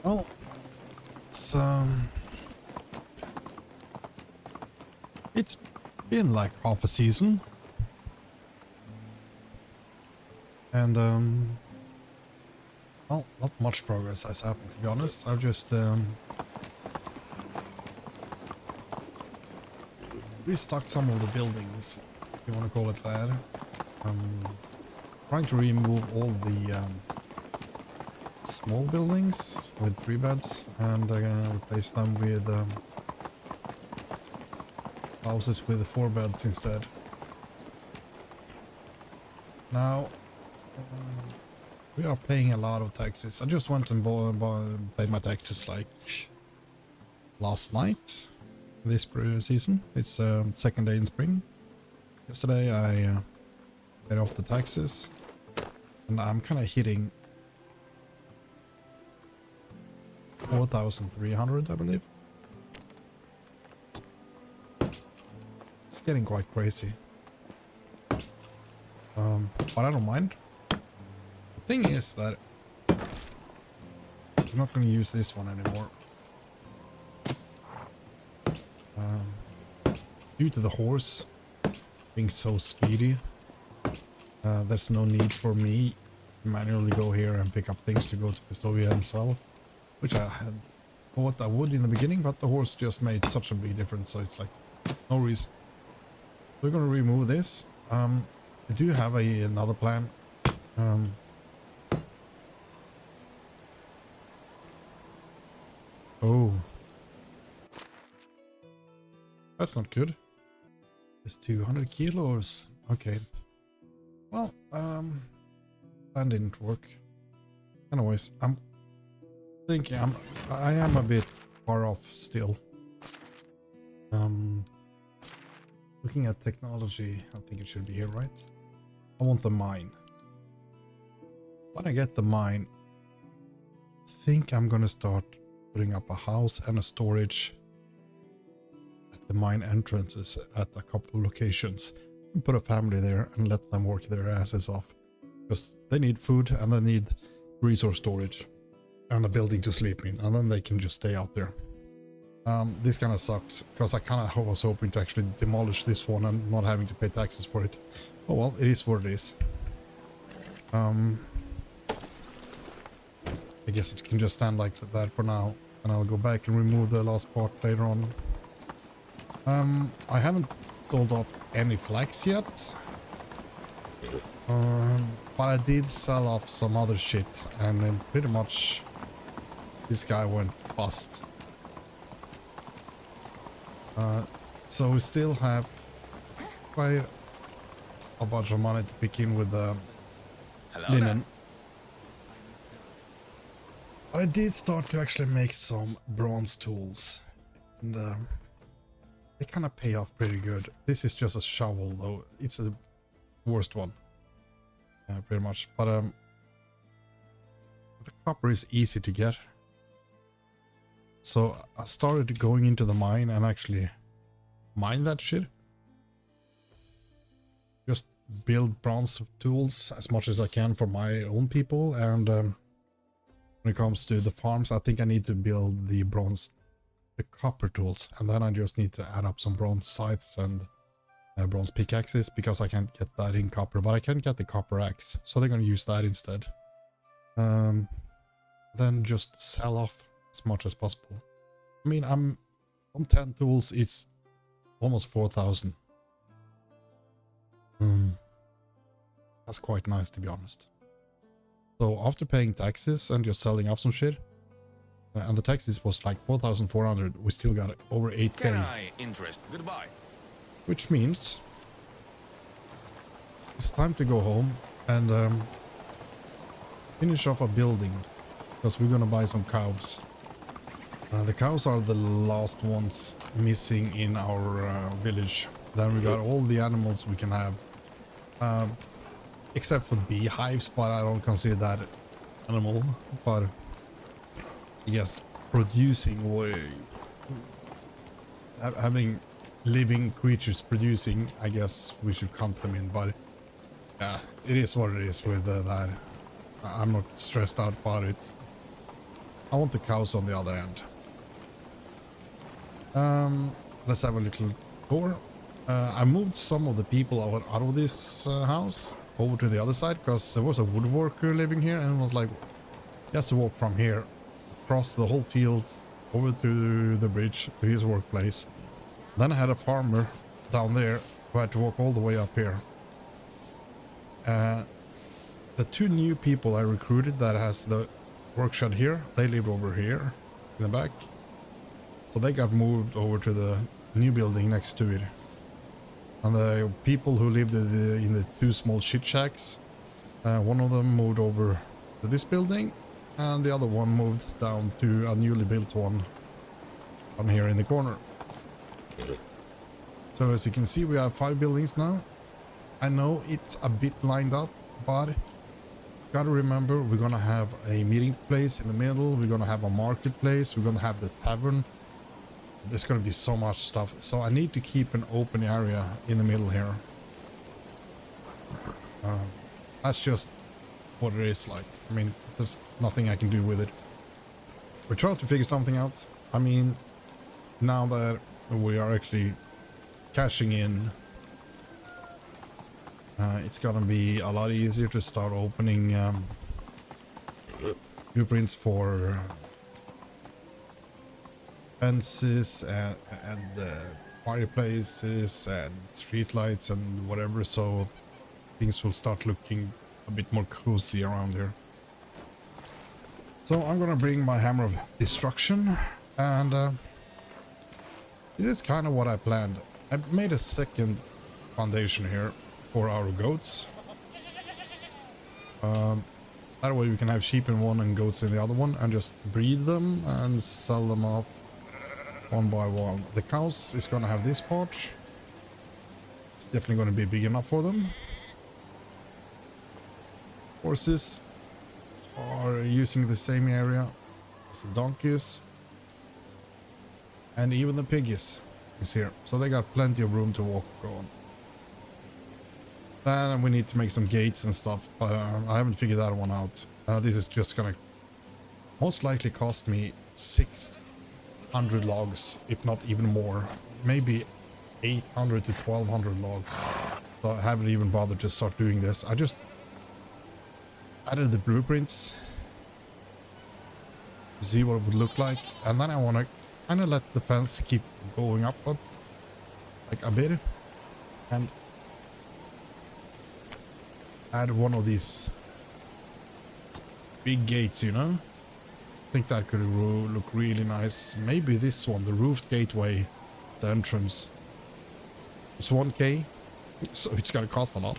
Well, it's been like half a season, and well, not much progress has happened, to be honest. I've just restocked some of the buildings, if you want to call it that. Trying to remove all the small buildings with 3 beds and replace them with houses with 4 beds instead. Now, we are paying a lot of taxes. I just went and paid my taxes like last night this season. It's second day in spring. Yesterday I paid off the taxes and I'm kind of hitting 4,300, I believe. It's getting quite crazy. But I don't mind. The thing is that I'm not going to use this one anymore. Due to the horse being so speedy, there's no need for me to manually go here and pick up things to go to Pistovia and sell, which I had thought I would in the beginning, but the horse just made such a big difference, so it's like no reason. We're going to remove this. I do have another plan. Oh, that's not good. It's 200 kilos. Okay. Well, that didn't work. Anyways, I'm thinking I am a bit far off still. Looking at technology, I think it should be here, right? I want the mine. When I get the mine, I think I'm gonna start putting up a house and a storage at the mine entrances at a couple of locations. And put a family there and let them work their asses off. Because they need food and they need resource storage and a building to sleep in, and then they can just stay out there. This kind of sucks, because I kind of was hoping to actually demolish this one and not having to pay taxes for it. Oh well, it is what it is. I guess it can just stand like that for now, and I'll go back and remove the last part later on. I haven't sold off any flax yet, but I did sell off some other shit, and then pretty much this guy went bust. So we still have quite a bunch of money to pick in with the linen. But I did start to actually make some bronze tools, and they kind of pay off pretty good. This is just a shovel though, it's the worst one, pretty much. But the copper is easy to get. So I started going into the mine and actually mine that shit. Just build bronze tools as much as I can for my own people, and when it comes to the farms, I think I need to build the copper tools, and then I just need to add up some bronze scythes and bronze pickaxes, because I can't get that in copper, but I can get the copper axe, so they're gonna use that instead. Then just sell off as much as possible. I mean, I'm on 10 tools, it's almost 4,000. That's quite nice, to be honest. So after paying taxes and just selling off some shit, and the taxes was like 4,400, we still got over 8k. Goodbye. Which means it's time to go home and finish off a building, because we're gonna buy some cows. The cows are the last ones missing in our village. Then we got all the animals we can have, except for beehives, but I don't consider that animal. But yes, producing, having living creatures producing, I guess we should count them in. But yeah, it is what it is with that. I'm not stressed out about it. I want the cows on the other end. Let's have a little tour. I moved some of the people out of this house over to the other side because there was a woodworker living here, and it was like he has to walk from here across the whole field over to the bridge to his workplace. Then I had a farmer down there who had to walk all the way up here. The two new people I recruited that has the workshop here, they live over here in the back. So they got moved over to the new building next to it. And the people who lived in the two small shit shacks, one of them moved over to this building, and the other one moved down to a newly built one down here in the corner. So as you can see, we have 5 buildings now. I know it's a bit lined up, but gotta remember we're gonna have a meeting place in the middle, we're gonna have a marketplace, we're gonna have the tavern. There's gonna be so much stuff, so I need to keep an open area in the middle here. That's just what it is like. I mean, there's nothing I can do with it. We're trying to figure something out. I mean, now that we are actually cashing in, it's gonna be a lot easier to start opening blueprints for fences and fireplaces and streetlights and whatever, so things will start looking a bit more cozy around here. So I'm gonna bring my hammer of destruction, and this is kind of what I planned. I made a second foundation here for our goats. That way we can have sheep in one and goats in the other one and just breed them and sell them off one by one. The cows is gonna have this part. It's definitely gonna be big enough for them. Horses are using the same area as the donkeys. And even the piggies is here. So they got plenty of room to walk on. Then we need to make some gates and stuff, but I haven't figured that one out. This is just gonna most likely cost me 600 logs, if not even more. Maybe 800 to 1200 logs. So I haven't even bothered to start doing this. I just added the blueprints to see what it would look like, and then I want to kind of let the fence keep going up like a bit, and add one of these big gates, you know. I think that could look really nice. Maybe this one, the roofed gateway, the entrance. It's 1k, so it's gonna cost a lot.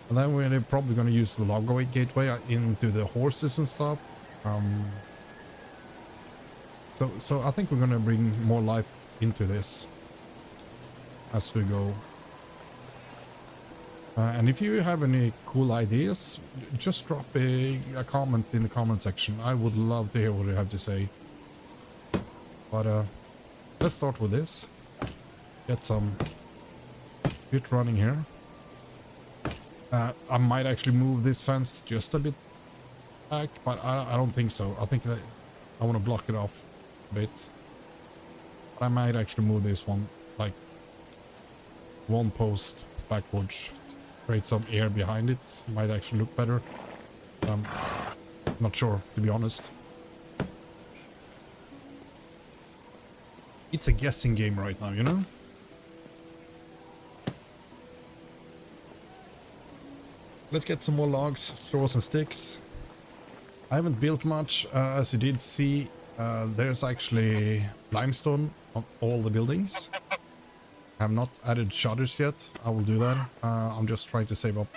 And then we're probably gonna use the log gateway into the horses and stuff. So I think we're gonna bring more life into this as we go. And if you have any cool ideas, just drop a comment in the comment section. I would love to hear what you have to say. But let's start with this. Get some bit running here. I might actually move this fence just a bit back, but I don't think so. I think that I want to block it off a bit. But I might actually move this one, like one post backwards. Create some air behind it. Might actually look better. Not sure, to be honest. It's a guessing game right now, you know? Let's get some more logs, straws and sticks. I haven't built much. As you did see, there's actually limestone on all the buildings. I have not added shutters yet. I will do that. I'm just trying to save up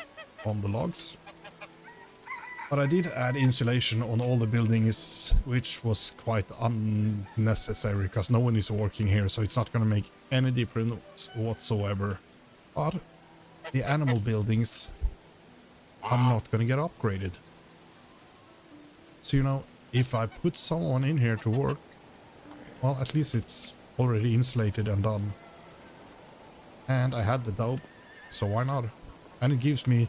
on the logs. But I did add insulation on all the buildings, which was quite unnecessary because no one is working here, so it's not going to make any difference whatsoever. But the animal buildings are not going to get upgraded. So, you know, if I put someone in here to work, well, at least it's already insulated and done. And I had the dope, so why not? And it gives me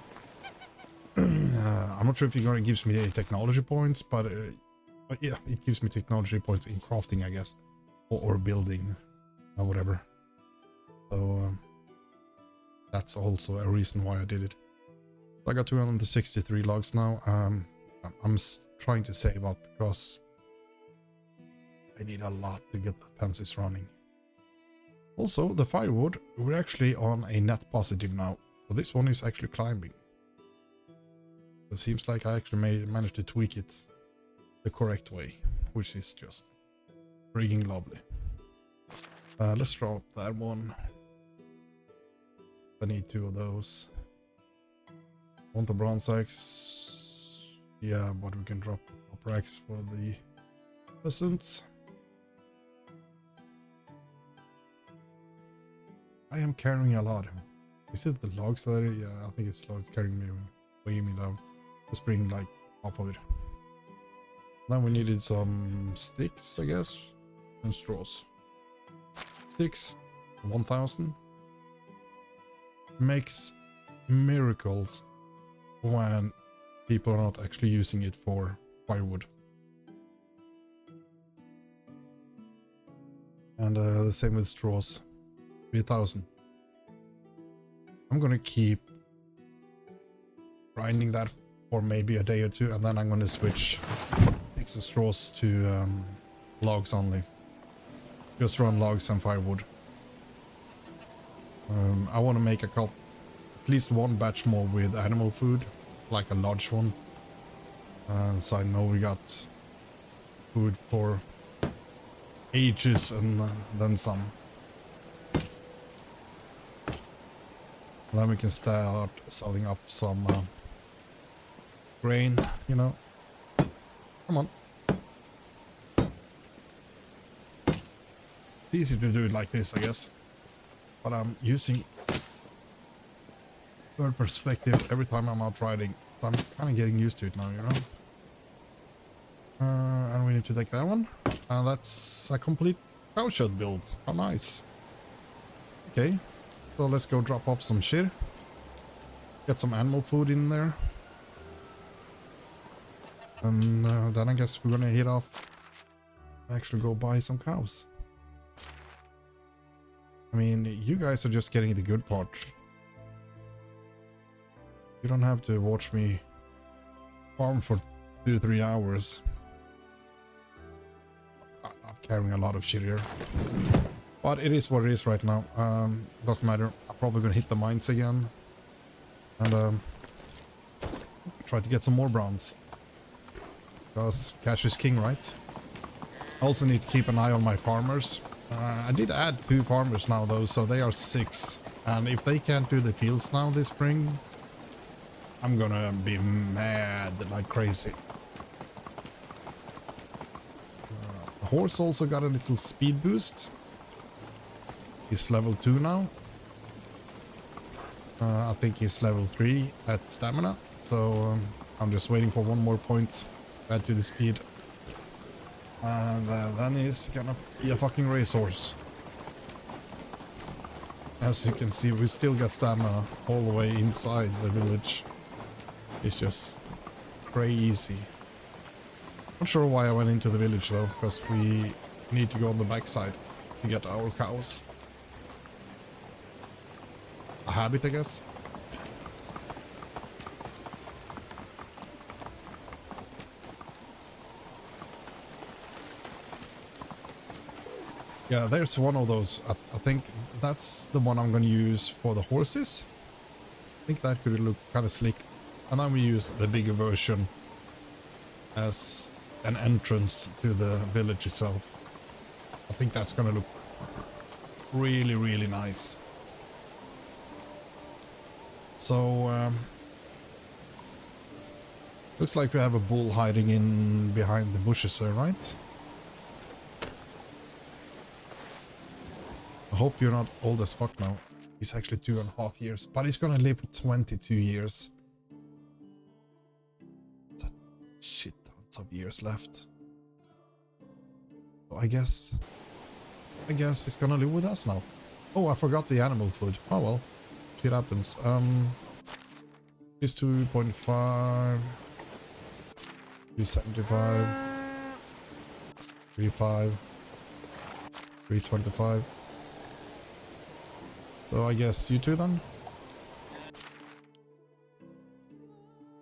I'm not sure if it gives me the technology points, but But yeah, it gives me technology points in crafting, I guess, or building, or whatever. So that's also a reason why I did it. So I got 263 logs now. I'm trying to save up because I need a lot to get the fences running. Also, the firewood, we're actually on a net positive now. So this one is actually climbing. It seems like I actually managed to tweak it the correct way, which is just freaking lovely. Let's drop that one. I need 2 of those. Want the bronze axe? Yeah, but we can drop copper axe for the peasants. I am carrying a lot. Is it the logs that yeah, I think it's logs carrying me, weighing me down. Just bring like half of it. Then we needed some sticks, I guess, and straws. Sticks, 1000. Makes miracles when people are not actually using it for firewood. And the same with straws, 3000. I'm gonna keep grinding that for maybe a day or two, and then I'm gonna switch extra straws to logs only. Just run logs and firewood. I want to make at least one batch more with animal food, like a large one. So I know we got food for ages and then some. Then we can start selling up some grain, you know. Come on. It's easy to do it like this, I guess. But I'm using third perspective every time I'm out riding. So I'm kind of getting used to it now, you know. And we need to take that one. And that's a complete cowshed build. How nice. Okay. So let's go drop off some shit. Get some animal food in there. And then I guess we're gonna head off and actually go buy some cows. I mean, you guys are just getting the good part. You don't have to watch me farm for 2-3 hours. I'm carrying a lot of shit here. But it is what it is right now. Doesn't matter. I'm probably gonna hit the mines again. And try to get some more bronze. Because cash is king, right? I also need to keep an eye on my farmers. I did add 2 farmers now though, so they are 6. And if they can't do the fields now this spring, I'm gonna be mad like crazy. The horse also got a little speed boost. He's level 2 now. I think he's level 3 at stamina. So I'm just waiting for one more point to add to the speed. And then he's gonna be a fucking racehorse. As you can see, we still got stamina all the way inside the village. It's just crazy. Not sure why I went into the village though, because we need to go on the backside to get our cows. A habit, I guess. Yeah, there's one of those. I think that's the one I'm going to use for the horses. I think that could look kind of slick. And then we use the bigger version as an entrance to the village itself. I think that's going to look really, really nice. So, looks like we have a bull hiding in behind the bushes there, right? I hope you're not old as fuck now. He's actually 2.5 years, but he's gonna live for 22 years. That's a shit tons of years left. So I guess he's gonna live with us now. Oh, I forgot the animal food. Oh well, shit happens. It's 2.5, 375. 3.5, 3.25. So I guess you two then?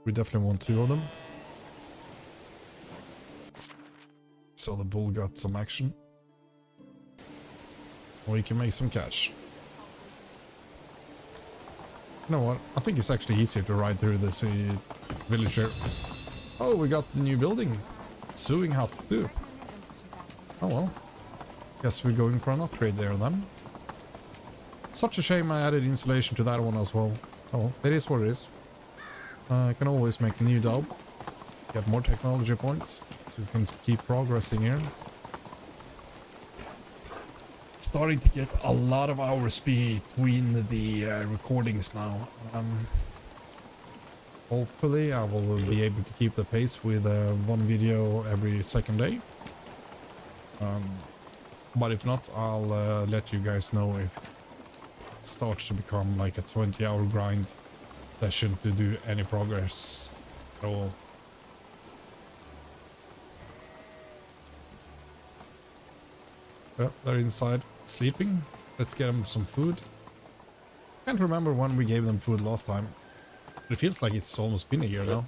We definitely want 2 of them. So the bull got some action. Or we can make some cash. You know what? I think it's actually easier to ride through this village here. Oh, we got the new building. Sewing hut too. Oh well. Guess we're going for an upgrade there then. Such a shame I added insulation to that one as well. Oh well, it is what it is. I can always make a new dub. Get more technology points. So we can keep progressing here. It's starting to get a lot of hours between the recordings now. Hopefully I will be able to keep the pace with 1 video every second day. But if not, I'll let you guys know if it starts to become like a 20-hour grind session to do any progress at all. Well, they're inside sleeping. Let's get them some food. Can't remember when we gave them food last time. It feels like it's almost been a year now.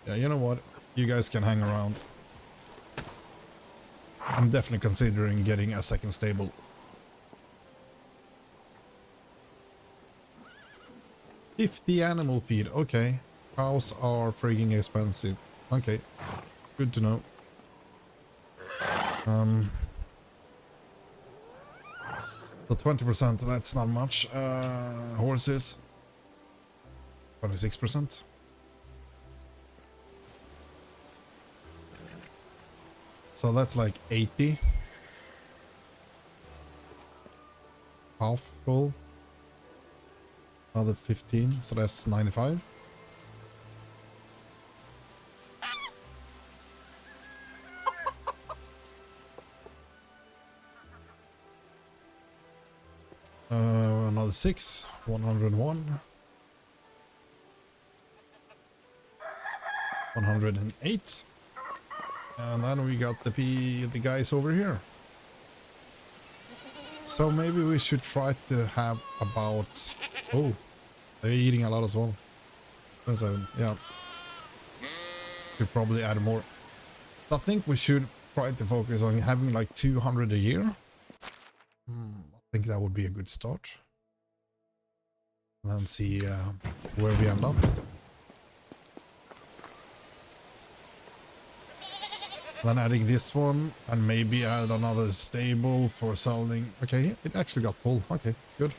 Yeah, you know what? You guys can hang around. I'm definitely considering getting a second stable. $50 animal feed. Okay. Cows are freaking expensive. Okay. Good to know. So 20%, that's not much. Horses. 26%. So that's like 80. Half full. Another 15, so that's 95. Another 6, 101. 108. And then we got the guys over here. So maybe we should try to have about... Oh, they're eating a lot as well. 27, yeah. Could probably add more. I think we should try to focus on having like 200 a year. I think that would be a good start. And then see where we end up. Then adding this one, and maybe add another stable for selling. Okay, it actually got full. Okay, good.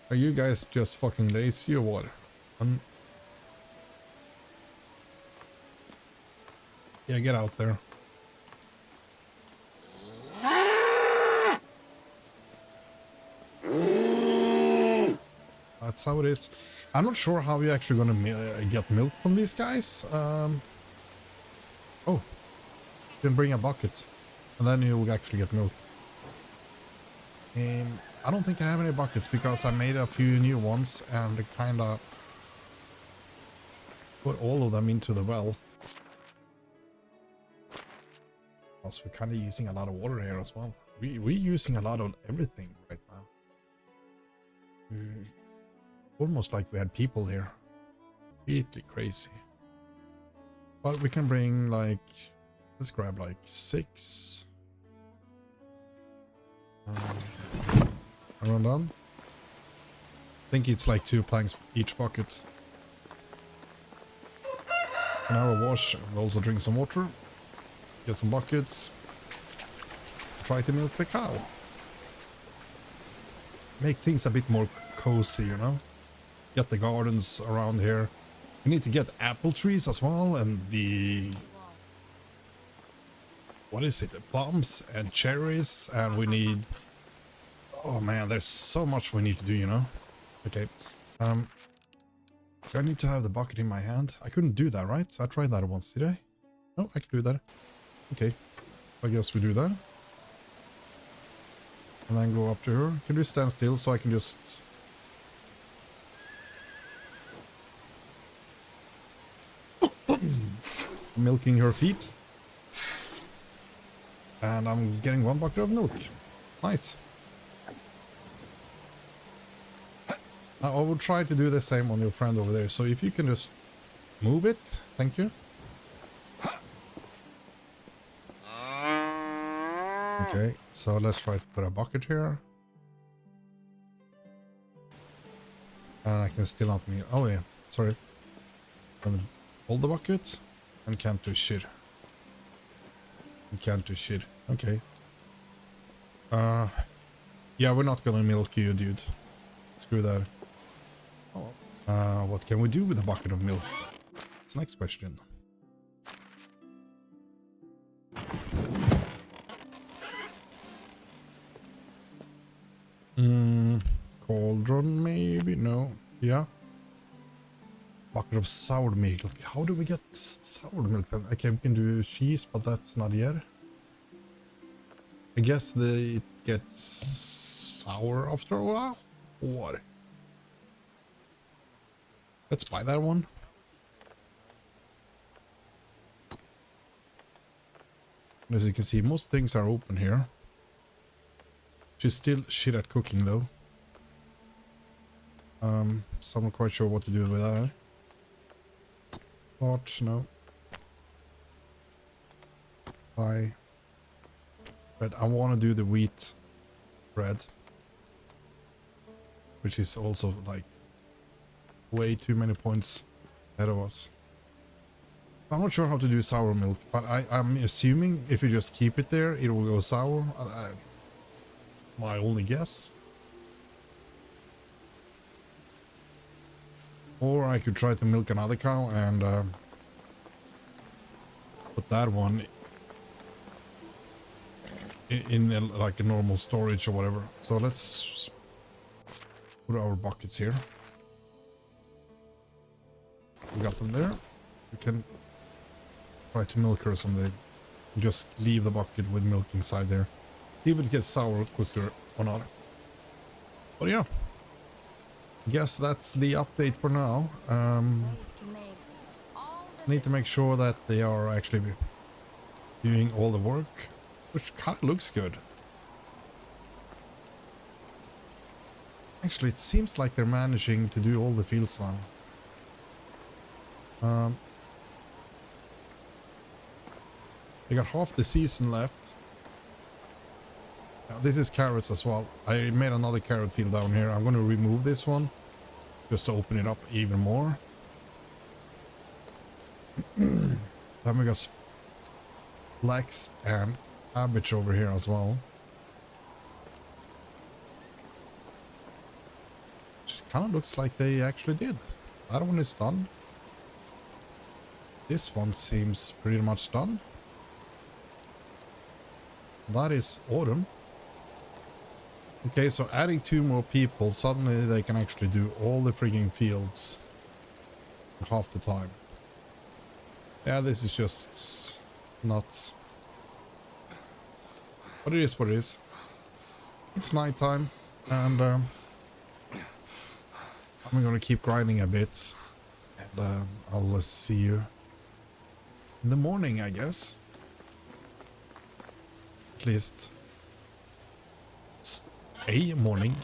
Are you guys just fucking lazy or what? Yeah, get out there. That's how it is. I'm not sure how you're actually gonna get milk from these guys. Oh, you can bring a bucket, and then you'll actually get milk. I don't think I have any buckets because I made a few new ones and kind of put all of them into the well. Also, we're kind of using a lot of water here as well. We're using a lot of everything right now. Almost like we had people here. Completely crazy. But we can bring like... Let's grab like 6. Run down. I think it's like 2 planks for each bucket. An hour wash and also drink some water. Get some buckets. Try to milk the cow. Make things a bit more cozy, you know. Get the gardens around here. We need to get apple trees as well, and the... What is it? The plums and cherries, and we need... Oh man, there's so much we need to do, you know. Okay. Do I need to have the bucket in my hand? I couldn't do that, right? I tried that once, did I? No, I can do that. Okay. I guess we do that. And then go up to her. Can you stand still so I can just... Milking her feet. And I'm getting 1 bucket of milk. Nice. I will try to do the same on your friend over there. So if you can just move it. Thank you. Okay, so let's try to put a bucket here. And I can still not meet. Oh yeah, sorry. Hold the bucket and can't do shit. You can't do shit. Okay. Yeah, we're not gonna milk you, dude. Screw that. What can we do with a bucket of milk? That's the next question. Cauldron, maybe? No. Yeah. Bucket of sour milk. How do we get sour milk then? Okay, we can do cheese, but that's not yet. I guess it gets sour after a while? What? Let's buy that one. As you can see, most things are open here. She's still shit at cooking though. So I'm not quite sure what to do with that. But no. Bread. I want to do the wheat bread, which is also like way too many points ahead of us. I'm not sure how to do sour milk, but I'm assuming if you just keep it there, it will go sour. My only guess. Or I could try to milk another cow and put that one in like a normal storage or whatever. So let's put our buckets here. We got them there. We can try to milk her someday. Just leave the bucket with milk inside there. See if it gets sour quicker or not. But yeah. I guess that's the update for now. Need to make sure that they are actually doing all the work, which kind of looks good. Actually, it seems like they're managing to do all the fields now. They got half the season left. This is carrots as well. I made another carrot field down here. I'm going to remove this one just to open it up even more. Then we got flax and cabbage over here as well. Which kind of looks like they actually did. That one is done. This one seems pretty much done. That is autumn. Okay, so adding 2 more people, suddenly they can actually do all the frigging fields half the time. Yeah, this is just nuts. But it is what it is. It's nighttime, and I'm gonna keep grinding a bit, and I'll see you in the morning, I guess. At least it's a morning.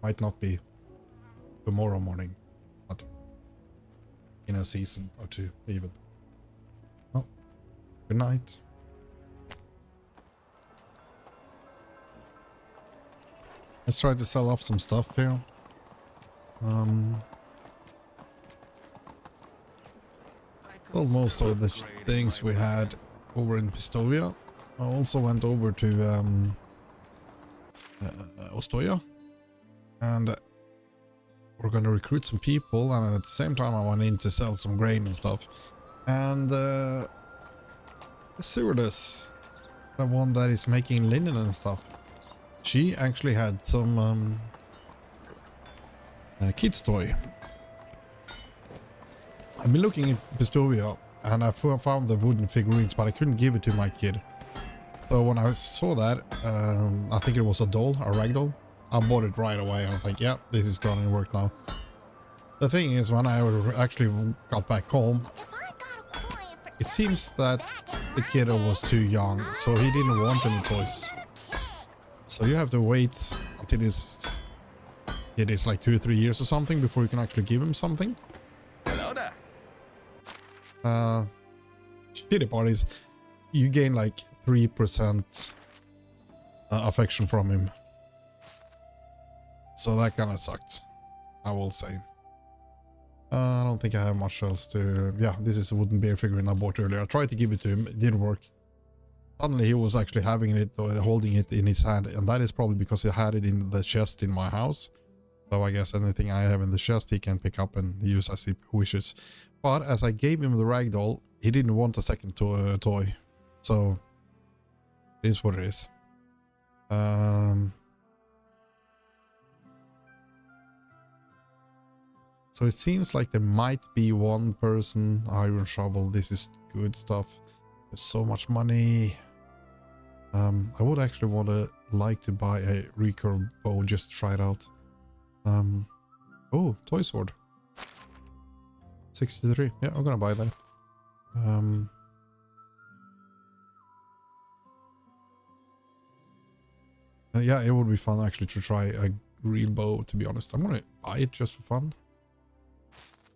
Might not be tomorrow morning, but in a season or 2 even. Oh, good night. Let's try to sell off some stuff here. Well, most of the things we had over in Pistovia. I also went over to Ostoya, and we're gonna recruit some people, and at the same time I went in to sell some grain and stuff. And the stewardess, the one that is making linen and stuff, she actually had some kids toy. I've been looking in Pistovia and I found the wooden figurines, but I couldn't give it to my kid. So when I saw that, I think it was a doll, a ragdoll. I bought it right away and I'm like, yeah, this is gonna work now. The thing is, when I actually got back home, it seems that the kiddo was too young, so he didn't want any toys. So you have to wait until it is like 2 or 3 years or something before you can actually give him something. Hello there. Shitty part is you gain like 3% affection from him. So that kind of sucked, I will say. I don't think I have much else to... Yeah, this is a wooden bear figurine I bought earlier. I tried to give it to him, it didn't work. Suddenly he was actually having it or holding it in his hand, and that is probably because he had it in the chest in my house. So I guess anything I have in the chest he can pick up and use as he wishes. But as I gave him the ragdoll, he didn't want a second toy. So it is what it is. So it seems like there might be one person. Iron shovel, this is good stuff. There's so much money. I would actually like to buy a recurve bow, just to try it out. Oh, toy sword. 63. Yeah, I'm gonna buy that. Yeah, it would be fun actually to try a real bow, to be honest. I'm gonna buy it just for fun.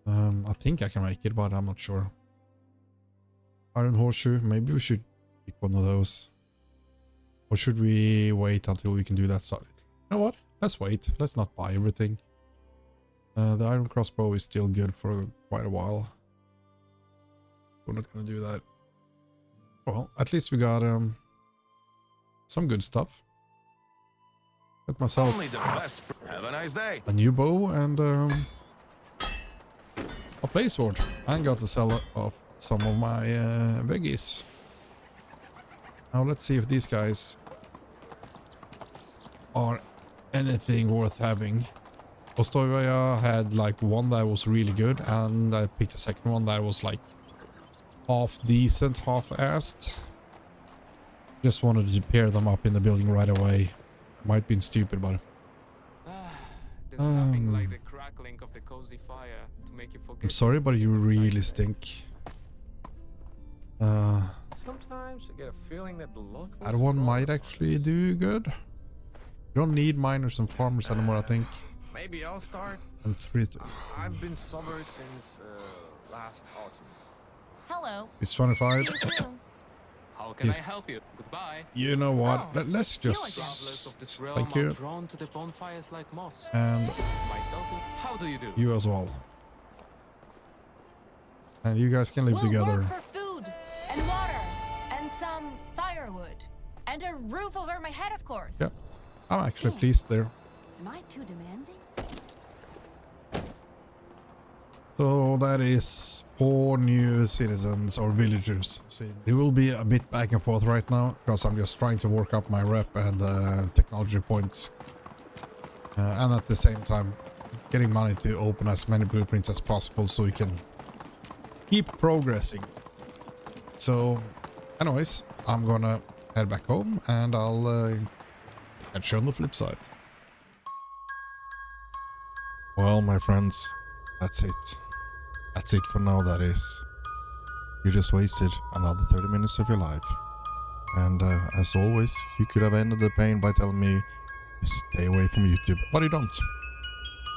I think I can make it, but I'm not sure. Iron horseshoe, maybe we should pick one of those. Or should we wait until we can do that stuff? You know what? Let's wait. Let's not buy everything. The iron crossbow is still good for quite a while. We're not gonna do that. Well, at least we got some good stuff. Got myself Only the best. Have a nice day. a new bow and a play sword. And got to sell off some of my veggies. Now let's see if these guys are anything worth having. Oxbow had like one that was really good, and I picked a second one that was like half decent, half assed. Just wanted to pair them up in the building right away. Might been stupid, but There's nothing like the crackling of the cozy fire to make you forget. I'm sorry, but you really stink. Sometimes I get a feeling that the locals That one might actually do good. You don't need miners and farmers anymore, I think. Maybe I'll start. And I've been sober since last autumn. Hello. he's 25. See you soon. How can He's- I help you? Goodbye. You know what? Oh, Let's Travelers of this just realm thank are you, drawn to the bonfires like moss. and Myself, how do you do? you as well. And you guys can live We'll together. work for food and water and some firewood and a roof over my head, of course. Yeah, I'm actually pleased there. Am I too demanding? So that is 4 new citizens or villagers. See, it will be a bit back and forth right now because I'm just trying to work up my rep and technology points, and at the same time getting money to open as many blueprints as possible so we can keep progressing. So anyways, I'm gonna head back home and I'll catch you on the flip side. Well, my friends, that's it. That's it for now, that is. You just wasted another 30 minutes of your life. And as always, you could have ended the pain by telling me to stay away from YouTube, but you don't.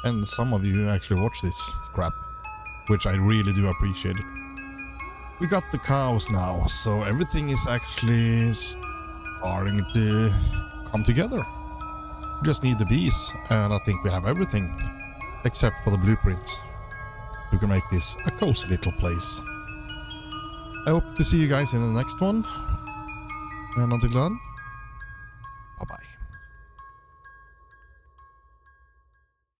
And some of you actually watch this crap, which I really do appreciate it. We got the cows now, so everything is actually starting to come together. We just need the bees, and I think we have everything, except for the blueprints. We can make this a cozy little place. I hope to see you guys in the next one. And until then, bye-bye.